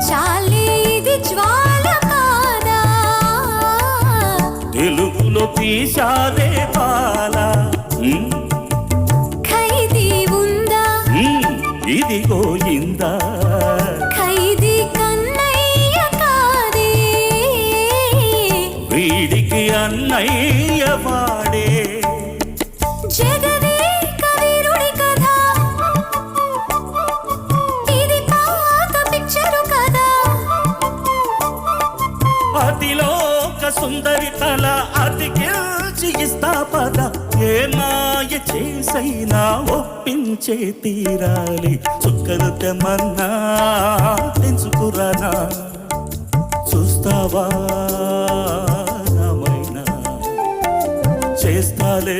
చాలే ఇది జ్వాల కాదా తెలుగులో తీశారే పాల ఖైదీ ఉందా ఇదిగో ఇందా ఖైదీ కన్నయ్య కాదే వీడికి అన్నయ్య వాడే జగదేక వీరుడి కథ ఇది పాత పిక్చరు కదా అతిలోక సుందరి తల అతికిల్చి ఇస్తా పద ఏ మాయ చేసైనా ఒప్పించే తీరాలి చుక్కలు తెమ్మన్నా తెంచుకురానా చూస్తావా నామైనా చేస్తాలే